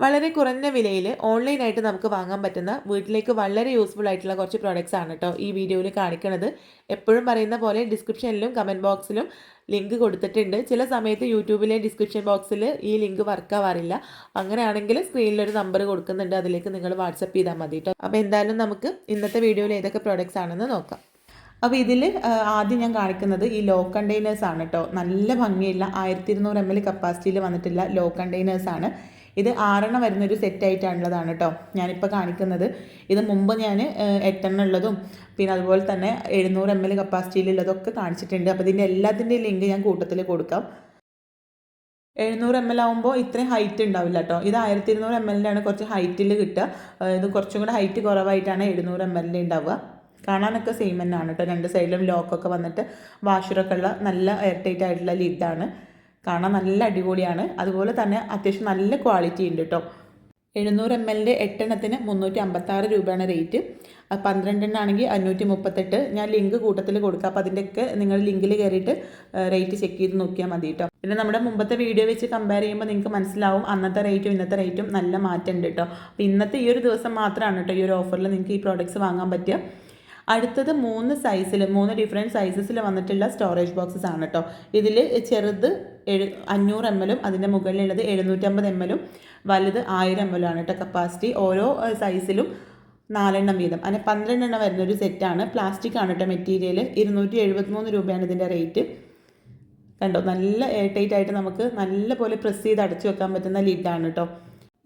വളരെ കുറഞ്ഞ വിലയിൽ ഓൺലൈനായിട്ട് നമുക്ക് വാങ്ങാൻ പറ്റുന്ന വീട്ടിലേക്ക് വളരെ യൂസ്ഫുൾ ആയിട്ടുള്ള കുറച്ച് പ്രോഡക്റ്റ്സ് ആണ് കേട്ടോ ഈ വീഡിയോയിൽ കാണിക്കുന്നത്. എപ്പോഴും പറയുന്ന പോലെ ഡിസ്ക്രിപ്ഷനിലും കമൻറ്റ് ബോക്സിലും ലിങ്ക് കൊടുത്തിട്ടുണ്ട്. ചില സമയത്ത് യൂട്യൂബിലെ ഡിസ്ക്രിപ്ഷൻ ബോക്സിൽ ഈ ലിങ്ക് വർക്കാവാറില്ല. അങ്ങനെയാണെങ്കിൽ സ്ക്രീനിലൊരു നമ്പർ കൊടുക്കുന്നുണ്ട്, അതിലേക്ക് നിങ്ങൾ വാട്സപ്പ് ചെയ്താൽ മതി കേട്ടോ. അപ്പോൾ എന്തായാലും നമുക്ക് ഇന്നത്തെ വീഡിയോയിൽ ഏതൊക്കെ പ്രോഡക്റ്റ്സ് ആണെന്ന് നോക്കാം. അപ്പോൾ ഇതിൽ ആദ്യം ഞാൻ കാണിക്കുന്നത് ഈ ലോ കണ്ടെയ്നേഴ്സ് ആണ് കേട്ടോ. നല്ല ഭംഗിയുള്ള 1200 ml കപ്പാസിറ്റിയിൽ വന്നിട്ടുള്ള ലോ കണ്ടെയ്നേഴ്സ് ആണ്. ഇത് 6 വരുന്നൊരു സെറ്റായിട്ടുള്ളതാണ് കേട്ടോ ഞാനിപ്പോൾ കാണിക്കുന്നത്. ഇത് മുമ്പ് ഞാൻ 8 ഉള്ളതും പിന്നെ അതുപോലെ തന്നെ 700 ml കപ്പാസിറ്റിയിലുള്ളതൊക്കെ കാണിച്ചിട്ടുണ്ട്. അപ്പോൾ ഇതിൻ്റെ എല്ലാത്തിൻ്റെയും ലിങ്ക് ഞാൻ കൂട്ടത്തിൽ കൊടുക്കാം. 700 ml ആകുമ്പോൾ ഇത്രയും ഹൈറ്റ് ഉണ്ടാവില്ല കേട്ടോ. ഇത് 1200 ml കുറച്ച് ഹൈറ്റിൽ കിട്ടുക. ഇത് കുറച്ചും കൂടെ ഹൈറ്റ് കുറവായിട്ടാണ് 700 ml ഉണ്ടാവുക. കാണാനൊക്കെ സെയിം തന്നെയാണ് കേട്ടോ. രണ്ട് സൈഡിലും ലോക്കൊക്കെ വന്നിട്ട് വാഷറൊക്കെ ഉള്ള നല്ല എയർ ടൈറ്റ് ആയിട്ടുള്ള ലിഡാണ്. കാണാൻ നല്ല അടിപൊളിയാണ്. അതുപോലെ തന്നെ അത്യാവശ്യം നല്ല ക്വാളിറ്റി ഉണ്ട് കേട്ടോ. 700 ml 8 356 രൂപയാണ് റേറ്റ്. 12 ആണെങ്കിൽ 538. ഞാൻ ലിങ്ക് കൂട്ടത്തിൽ കൊടുക്കാം. അപ്പോൾ അതിൻ്റെയൊക്കെ നിങ്ങൾ ലിങ്കിൽ കയറിയിട്ട് റേറ്റ് ചെക്ക് ചെയ്ത് നോക്കിയാൽ മതി കേട്ടോ. പിന്നെ നമ്മുടെ മുമ്പത്തെ വീഡിയോ വെച്ച് കമ്പയർ ചെയ്യുമ്പോൾ നിങ്ങൾക്ക് മനസ്സിലാവും അന്നത്തെ റേറ്റും ഇന്നത്തെ റേറ്റും നല്ല മാറ്റമുണ്ട് കേട്ടോ. അപ്പോൾ ഇന്നത്തെ ഈ ഒരു ദിവസം മാത്രമാണ് കേട്ടോ ഈ ഒരു ഓഫറിൽ നിങ്ങൾക്ക് ഈ പ്രോഡക്റ്റ്സ് വാങ്ങാൻ പറ്റുക. അടുത്തത് 3 ഡിഫറെൻറ്റ് സൈസസിൽ വന്നിട്ടുള്ള സ്റ്റോറേജ് ബോക്സസ് ആണ് കേട്ടോ. ഇതിൽ ചെറുത് 500 ml അതിൻ്റെ മുകളിലുള്ളത് 750 ml വലുത് 1000 ml ആണ് കേട്ടോ കപ്പാസിറ്റി. ഓരോ സൈസിലും 4 വീതം, അങ്ങനെ 12 വരുന്നൊരു സെറ്റാണ്. പ്ലാസ്റ്റിക് ആണ് കേട്ടോ മെറ്റീരിയൽ. 273 രൂപയാണ് ഇതിൻ്റെ റേറ്റ്. കണ്ടോ, നല്ല എയർ ടൈറ്റ് ആയിട്ട് നമുക്ക് നല്ല പോലെ പ്രസ് ചെയ്ത് അടച്ചു വെക്കാൻ പറ്റുന്ന ലിഡാണ് കേട്ടോ.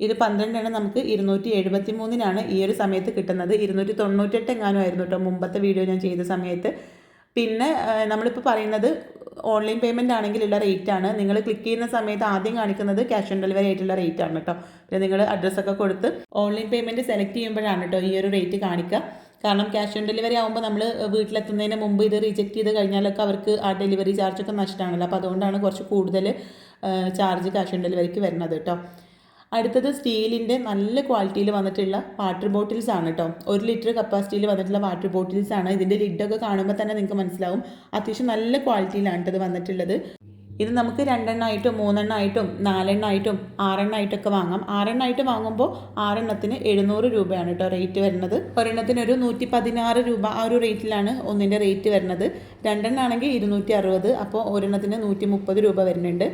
ഇത് 12 നമുക്ക് 273 ഈ ഒരു സമയത്ത് കിട്ടുന്നത്. 298 എങ്ങാനും ആയിരുന്നു കേട്ടോ മുമ്പത്തെ വീഡിയോ ഞാൻ ചെയ്ത സമയത്ത്. പിന്നെ നമ്മളിപ്പോൾ പറയുന്നത് ഓൺലൈൻ പേയ്മെൻറ്റ് ആണെങ്കിലുള്ള റേറ്റാണ്. നിങ്ങൾ ക്ലിക്ക് ചെയ്യുന്ന സമയത്ത് ആദ്യം കാണിക്കുന്നത് ക്യാഷ് ഓൺ ഡെലിവറി ആയിട്ടുള്ള റേറ്റ് ആണ് കേട്ടോ. പിന്നെ നിങ്ങൾ അഡ്രസ്സൊക്കെ കൊടുത്ത് ഓൺലൈൻ പേയ്മെൻറ്റ് സെലക്ട് ചെയ്യുമ്പോഴാണ് കേട്ടോ ഈ ഒരു റേറ്റ് കാണിക്കുക. കാരണം ക്യാഷ് ഓൺ ഡെലിവറി ആകുമ്പോൾ നമ്മൾ വീട്ടിലെത്തുന്നതിന് മുമ്പ് ഇത് റിജക്റ്റ് ചെയ്ത് കഴിഞ്ഞാലൊക്കെ അവർക്ക് ആ ഡെലിവറി ചാർജൊക്കെ നഷ്ടമാണല്ലോ. അപ്പോൾ അതുകൊണ്ടാണ് കുറച്ച് കൂടുതൽ ചാർജ് ക്യാഷ് ഓൺ ഡെലിവറിക്ക് വരുന്നത് കേട്ടോ. അടുത്തത് സ്റ്റീലിൻ്റെ നല്ല ക്വാളിറ്റിയിൽ വന്നിട്ടുള്ള വാട്ടർ ബോട്ടിൽസ് ആണ് കേട്ടോ. 1 ലിറ്റർ കപ്പാസിറ്റിയിൽ വന്നിട്ടുള്ള വാട്ടർ ബോട്ടിൽസ് ആണ്. ഇതിൻ്റെ ലിഡൊക്കെ കാണുമ്പോൾ തന്നെ നിങ്ങൾക്ക് മനസ്സിലാവും അത്യാവശ്യം നല്ല ക്വാളിറ്റിയിലാണ് ഇത് വന്നിട്ടുള്ളത്. ഇത് നമുക്ക് 2 ആയിട്ടും 3 ആയിട്ടും 4 ആയിട്ടും 6 ആയിട്ടൊക്കെ വാങ്ങാം. 6 ആയിട്ട് വാങ്ങുമ്പോൾ 6 700 രൂപയാണ് കേട്ടോ റേറ്റ് വരുന്നത്. ഒരെണ്ണത്തിന് ഒരു 116 രൂപ ആ ഒരു റേറ്റിലാണ് ഒന്നിൻ്റെ റേറ്റ് വരുന്നത്. 2 ആണെങ്കിൽ 260, അപ്പോൾ ഒരെണ്ണത്തിന് 130 രൂപ വരുന്നുണ്ട്.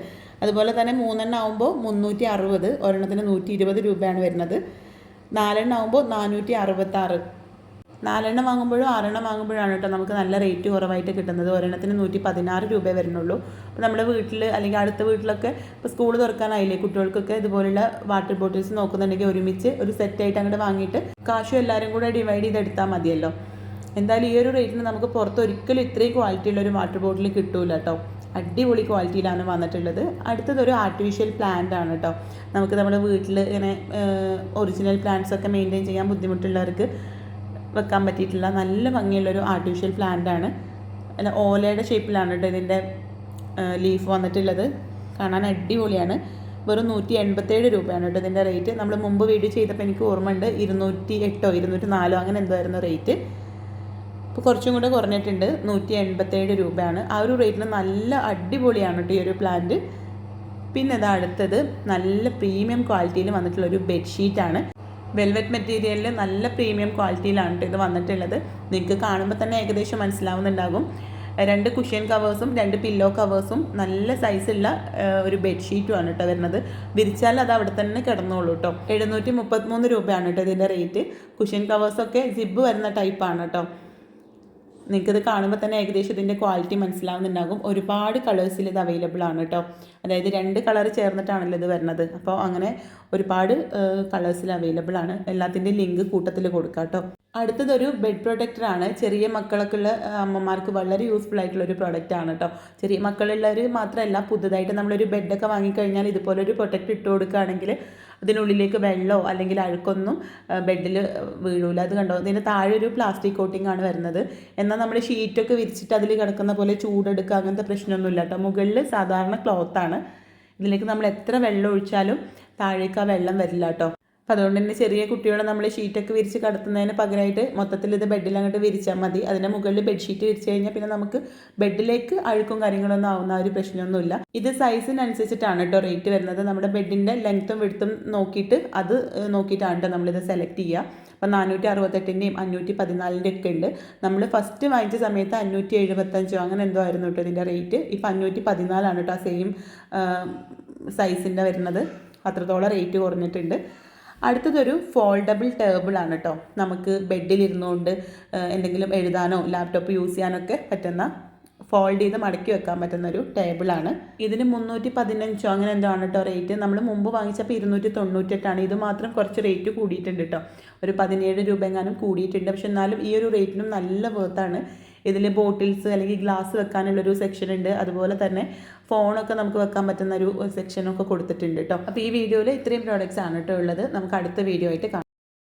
അതുപോലെ തന്നെ 3 ആകുമ്പോൾ 360, ഒരെണ്ണത്തിന് 120 രൂപയാണ് വരുന്നത്. 4 ആകുമ്പോൾ 466. 4 വാങ്ങുമ്പോഴും 6 വാങ്ങുമ്പോഴാണ് കേട്ടോ നമുക്ക് നല്ല റേറ്റ് കുറവായിട്ട് കിട്ടുന്നത്. ഒരെണ്ണത്തിന് 116 രൂപ വരുന്നുള്ളൂ. അപ്പോൾ നമ്മുടെ വീട്ടിൽ അല്ലെങ്കിൽ അടുത്ത വീട്ടിലൊക്കെ ഇപ്പോൾ സ്കൂൾ തുറക്കാനായില്ലേ, കുട്ടികൾക്കൊക്കെ ഇതുപോലുള്ള വാട്ടർ ബോട്ടിൽസ് നോക്കുന്നുണ്ടെങ്കിൽ ഒരുമിച്ച് ഒരു സെറ്റായിട്ട് അങ്ങോട്ട് വാങ്ങിയിട്ട് കാശും എല്ലാവരും കൂടെ ഡിവൈഡ് ചെയ്തെടുത്താൽ മതിയല്ലോ. എന്തായാലും ഈ ഒരു റേറ്റിന് നമുക്ക് പുറത്ത് ഒരിക്കലും ഇത്രയും ക്വാളിറ്റിയുള്ളൊരു വാട്ടർ ബോട്ടിൽ കിട്ടൂല കേട്ടോ. അടിപൊളി ക്വാളിറ്റിയിലാണ് വന്നിട്ടുള്ളത്. അടുത്തതൊരു ആർട്ടിഫിഷ്യൽ പ്ലാന്റ് ആണ് കേട്ടോ. നമുക്ക് നമ്മുടെ വീട്ടിൽ ഇങ്ങനെ ഒറിജിനൽ പ്ലാന്റ്സൊക്കെ മെയിൻറ്റെയിൻ ചെയ്യാൻ ബുദ്ധിമുട്ടുള്ളവർക്ക് വെക്കാൻ പറ്റിയിട്ടുള്ള നല്ല ഭംഗിയുള്ളൊരു ആർട്ടിഫിഷ്യൽ പ്ലാന്റ് ആണ്. അല്ല, ഓലയുടെ ഷേപ്പിലാണ് കേട്ടോ ഇതിൻ്റെ ലീഫ് വന്നിട്ടുള്ളത്. കാണാൻ അടിപൊളിയാണ്. വെറും 187 രൂപയാണ് കേട്ടോ ഇതിൻ്റെ റേറ്റ്. നമ്മൾ മുമ്പ് വീഡിയോ ചെയ്തപ്പോൾ എനിക്ക് ഓർമ്മയുണ്ട് 208 204 അങ്ങനെ എന്തായിരുന്നു റേറ്റ്. ഇപ്പോൾ കുറച്ചും കൂടെ കുറഞ്ഞിട്ടുണ്ട്, 187 രൂപയാണ്. ആ ഒരു റേറ്റിന് നല്ല അടിപൊളിയാണ് കേട്ടോ ഈ ഒരു പ്ലാന്റ്. പിന്നെ ഇതാ അടുത്തത് നല്ല പ്രീമിയം ക്വാളിറ്റിയിൽ വന്നിട്ടുള്ളൊരു ബെഡ്ഷീറ്റാണ്. വെൽവെറ്റ് മെറ്റീരിയലിൽ നല്ല പ്രീമിയം ക്വാളിറ്റിയിലാണ് ഇത് വന്നിട്ടുള്ളത്. നിങ്ങൾക്ക് കാണുമ്പോൾ തന്നെ ഏകദേശം മനസ്സിലാവുന്നുണ്ടാകും. 2 കുഷ്യൻ കവേഴ്സും 2 പില്ലോ കവേഴ്സും നല്ല സൈസുള്ള ഒരു ബെഡ്ഷീറ്റുമാണ് കേട്ടോ വരുന്നത്. വിരിച്ചാൽ അത് അവിടെ തന്നെ കിടന്നോളൂ കേട്ടോ. 733 രൂപയാണ് കേട്ടോ ഇതിൻ്റെ റേറ്റ്. കുഷ്യൻ കവേഴ്സൊക്കെ സിബ് വരുന്ന ടൈപ്പാണ് കേട്ടോ. നിങ്ങൾക്കിത് കാണുമ്പോൾ തന്നെ ഏകദേശം ഇതിൻ്റെ ക്വാളിറ്റി മനസ്സിലാവുന്നുണ്ടാകും. ഒരുപാട് കളേഴ്സിൽ ഇത് അവൈലബിൾ ആണ് കേട്ടോ. അതായത് 2 കളർ ചേർന്നിട്ടാണല്ലോ ഇത് വരുന്നത്. അപ്പോൾ അങ്ങനെ ഒരുപാട് കളേഴ്സിൽ അവൈലബിൾ ആണ്. എല്ലാത്തിൻ്റെയും ലിങ്ക് കൂട്ടത്തിൽ കൊടുക്കാം കേട്ടോ. അടുത്തതൊരു ബെഡ് പ്രൊട്ടക്ടറാണ്. ചെറിയ മക്കളൊക്കെ ഉള്ള അമ്മമാർക്ക് വളരെ യൂസ്ഫുൾ ആയിട്ടുള്ളൊരു പ്രൊഡക്റ്റാണ് കേട്ടോ. ചെറിയ മക്കളുള്ളവർ മാത്രമല്ല, പുതുതായിട്ട് നമ്മളൊരു ബെഡൊക്കെ വാങ്ങിക്കഴിഞ്ഞാൽ ഇതുപോലൊരു പ്രൊട്ടക്ട് ഇട്ട് കൊടുക്കുകയാണെങ്കിൽ അതിനുള്ളിലേക്ക് വെള്ളമോ അല്ലെങ്കിൽ അഴുക്കൊന്നും ബെഡിൽ വീഴൂല. അത് കണ്ടോ, ഇതിൻ്റെ താഴെ ഒരു പ്ലാസ്റ്റിക് കോട്ടിംഗ് ആണ് വരുന്നത്. എന്നാൽ നമ്മൾ ഷീറ്റൊക്കെ വിരിച്ചിട്ട് അതിൽ കിടക്കുന്ന പോലെ ചൂടെടുക്കുക അങ്ങനത്തെ പ്രശ്നമൊന്നുമില്ല കേട്ടോ. മുകളിൽ സാധാരണ ക്ലോത്താണ്. ഇതിലേക്ക് നമ്മൾ എത്ര വെള്ളം ഒഴിച്ചാലും താഴേക്ക് ആ വെള്ളം വരില്ല കേട്ടോ. അപ്പോൾ അതുകൊണ്ട് തന്നെ ചെറിയ കുട്ടികളെ നമ്മൾ ഷീറ്റൊക്കെ വിരിച്ച് കിടത്തുന്നതിന് പകരമായിട്ട് മൊത്തത്തിൽ ഇത് ബെഡിൽ അങ്ങോട്ട് വിരിച്ചാൽ മതി. അതിൻ്റെ മുകളിൽ ബെഡ്ഷീറ്റ് വിരിച്ച് കഴിഞ്ഞാൽ പിന്നെ നമുക്ക് ബെഡിലേക്ക് അഴുക്കും കാര്യങ്ങളൊന്നും ആവുന്ന ഒരു പ്രശ്നമൊന്നുമില്ല. ഇത് സൈസിനനുസരിച്ചിട്ടാണ് കേട്ടോ റേറ്റ് വരുന്നത്. നമ്മുടെ ബെഡിൻ്റെ ലെങ്ത്തും വിഡ്ത്തും നോക്കിയിട്ട് അത് നോക്കിയിട്ടാണ് കേട്ടോ നമ്മളിത് സെലക്ട് ചെയ്യുക. അപ്പോൾ 468ൻ്റെയും 514ൻ്റെ ഒക്കെ ഉണ്ട്. നമ്മൾ ഫസ്റ്റ് വാങ്ങിച്ച സമയത്ത് 575 അങ്ങനെ എന്തോ ആയിരുന്നു കേട്ടോ ഇതിൻ്റെ റേറ്റ്. ഇപ്പോൾ 514 കേട്ടോ സെയിം സൈസിൻ്റെ വരുന്നത്. അത്രത്തോളം റേറ്റ് കുറഞ്ഞിട്ടുണ്ട്. അടുത്തതൊരു ഫോൾഡബിൾ ടേബിളാണ് കേട്ടോ. നമുക്ക് ബെഡിലിരുന്നുകൊണ്ട് എന്തെങ്കിലും എഴുതാനോ ലാപ്ടോപ്പ് യൂസ് ചെയ്യാനൊക്കെ പറ്റുന്ന, ഫോൾഡ് ചെയ്ത് മടക്കി വെക്കാൻ പറ്റുന്ന ഒരു ടേബിളാണ്. ഇതിന് 315 അങ്ങനെ എന്തോ ആണ് കേട്ടോ റേറ്റ്. നമ്മൾ മുമ്പ് വാങ്ങിച്ചപ്പോൾ 298. ഇത് മാത്രം കുറച്ച് റേറ്റ് കൂടിയിട്ടുണ്ട് കേട്ടോ. ഒരു 17 രൂപ എങ്ങാനും കൂടിയിട്ടുണ്ട്. പക്ഷെ എന്നാലും ഈ ഒരു റേറ്റിനും നല്ല വേർത്താണ്. ഇതിൽ ബോട്ടിൽസ് അല്ലെങ്കിൽ ഗ്ലാസ് വെക്കാനുള്ളൊരു സെക്ഷൻ ഉണ്ട്. അതുപോലെ തന്നെ ഫോണൊക്കെ നമുക്ക് വെക്കാൻ പറ്റുന്ന ഒരു സെക്ഷനൊക്കെ കൊടുത്തിട്ടുണ്ട് കേട്ടോ. അപ്പോൾ ഈ വീഡിയോയിൽ ഇത്രയും പ്രോഡക്റ്റ്സ് ആണ് കേട്ടോ ഉള്ളത്. നമുക്ക് അടുത്ത വീഡിയോ ആയിട്ട് കാണാം.